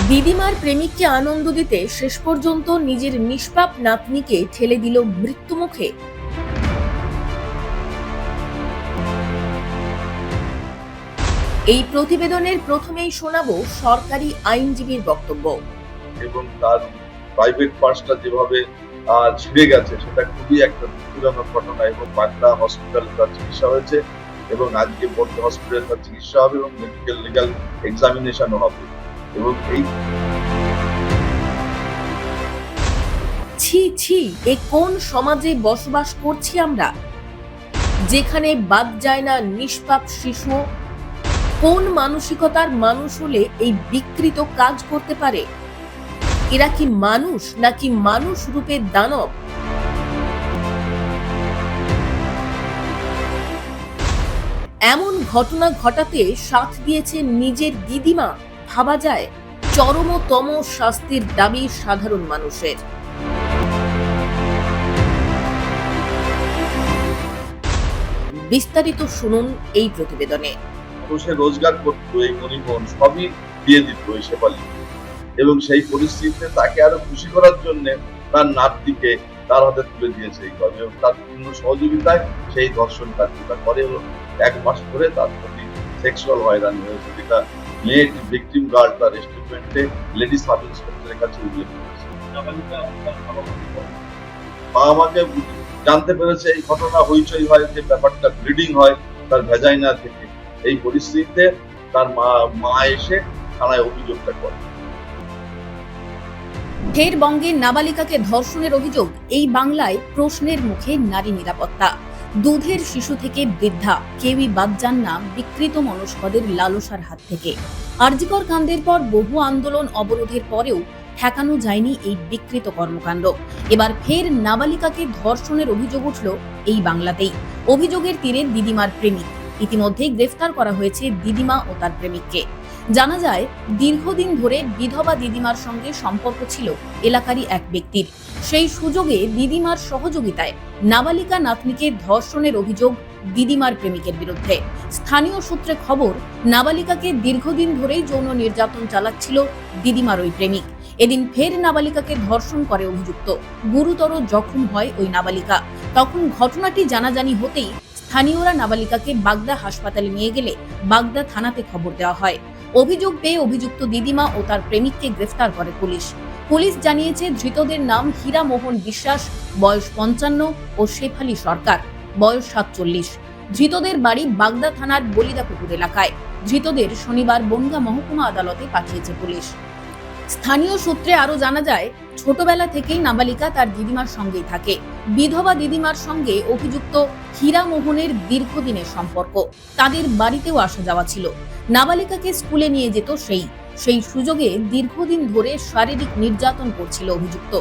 দিদিমার প্রেমিককে আনন্দ দিতে শেষ পর্যন্ত নিজের নিষ্পাপ নাতনিকে ঠেলে দিল মৃত্যুমুখে। এই প্রতিবেদনের প্রথমেই শোনাবো সরকারি আইনজীবীর বক্তব্য। এবং তার প্রাইভেট পার্সটা যেভাবে ছিঁড়ে গেছে সেটা খুবই একটা দুঃখজনক ঘটনা। এবং বাগদা হসপিটালে তার চিকিৎসা হয়েছে এবং আজকে বর্ধ হসপিটালে তার চিকিৎসা হবে এবং মেডিকেল লিগাল এক্সামিনেশনও হবে। এবং এই ছি ছি, এ কোন সমাজে বসবাস করছি আমরা, যেখানে বাদ যায় না নিষ্পাপ শিশু? কোন মানসিকতার মানুষ হলে এই বিকৃত কাজ করতে পারে? এরা কি মানুষ নাকি মানুষ রূপের দানব? এমন ঘটনা ঘটাতে সাথ দিয়েছে নিজের দিদিমা। ভাবা যায়, চরমতম শাস্তির দাবি সাধারণ মানুষের। বিস্তারিত শুনুন এই প্রতিবেদনে। সে রোজগার করতো, এই মণিবন সবই দিয়ে দিত এই শেফালি। এবং সেই পরিস্থিতিতে তাকে আরো খুশি করার জন্য তার নাতনিকে তার হাতে তুলে দিয়েছে এইভাবে। এবং তার পূর্ণ সহযোগিতায় সেই ধর্ষণ কার্যটা করে। 1 মাস ধরে তার প্রতি সেক্সুয়াল হয়রানি হয়েছে, যেটা লেট ভিকটিম গার্ড তার স্টেটমেন্টে লেডি সাব ইন্সপেক্টরের কাছে উল্লেখ করেছে। বাবা মাকে জানতে পেরেছে এই ঘটনা, হইচই হয়, যে ব্যাপারটা ব্লিডিং হয় তার ভ্যাজাইনা থেকে। এই পরিস্থিতিতে তার মা এসে থানায় অভিযোগটা করে। ফের বঙ্গের নাবালিকাকে ধর্ষণের অভিযোগ। এই বাংলায় প্রশ্নের মুখে নারী নিরাপত্তা। দুধের শিশু থেকে বৃদ্ধা, কেউই বাদ যান না বিকৃত মনস্কদের লালসার হাত থেকে। আরজিকর কাণ্ডের পর বহু আন্দোলন অবরোধের পরেও ঠেকানো যায়নি এই বিকৃত কর্মকাণ্ড। এবার ফের নাবালিকাকে ধর্ষণের অভিযোগ উঠল এই বাংলাতেই। অভিযোগের তীরে দিদিমার প্রেমিক। ইতিমধ্যেই গ্রেফতার করা হয়েছে দিদিমা ও তার প্রেমিককে। জানা যায়, দীর্ঘদিন ধরে বিধবা দিদিমার সঙ্গে সম্পর্ক ছিল এলাকারই এক ব্যক্তির। সেই সুযোগে দিদিমার সহযোগিতায় নাবালিকা নাতনিকে ধর্ষণের অভিযোগ দিদিমার প্রেমিকের বিরুদ্ধে। স্থানীয় সূত্রে খবর, নাবালিকাকে দীর্ঘদিন ধরেই যৌন নির্যাতন চালাচ্ছিল দিদিমার ওই প্রেমিক। এদিন ফের নাবালিকাকে ধর্ষণ করে অভিযুক্ত। গুরুতর জখম হয় ওই নাবালিকা। তখন ঘটনাটি জানাজানি হতেই স্থানীয়রা নাবালিকাকে বাগদা হাসপাতালে নিয়ে গেলে বাগদা থানাতে খবর দেওয়া হয়। অভিযোগ পেয়ে অভিযুক্ত দিদিমা ও তার প্রেমিককে গ্রেফতার করে পুলিশ। পুলিশ জানিয়েছে, ধৃতদের নাম হীরা মোহন বিশ্বাস, বয়স 55, ও শেফালি সরকার, বয়স 47। ধৃতদের বাড়ি বাগদা থানার বলিদাপুকুর এলাকায়। ধৃতদের শনিবার বনগাঁ মহকুমা আদালতে পাঠিয়েছে পুলিশ। স্থানীয় সূত্রে আরো জানা যায়, ছোটবেলা থেকেই নাবালিকা তার দিদিমার সঙ্গেই থাকে। বিধবা দিদিমার সঙ্গে অভিযুক্ত হীরা মোহনের দীর্ঘদিনের সম্পর্ক। তাদের বাড়িতেও আসা যাওয়া ছিল। নাবালিকাকে স্কুলে নিয়ে যেত সেই সুযোগে দীর্ঘদিন ধরে শারীরিক নির্যাতন করছিল অভিযুক্ত।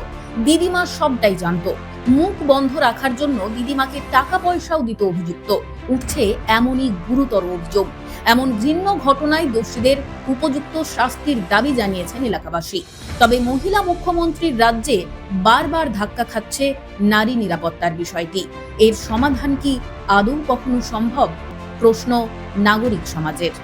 দিদিমা সবটাই জানতো। মুখ বন্ধ রাখার জন্য দিদিমাকে টাকা পয়সাও দিত অভিযুক্ত। উঠছে এমনই গুরুতর অভিযোগ। এমন ঘৃণ্য ঘটনায় দোষীদের উপযুক্ত শাস্তির দাবি জানিয়েছেন এলাকাবাসী। তবে মহিলা মুখ্যমন্ত্রীর রাজ্যে বারবার ধাক্কা খাচ্ছে নারী নিরাপত্তার বিষয়টি। এর সমাধান কি আদৌ কখনো সম্ভব? প্রশ্ন নাগরিক সমাজের।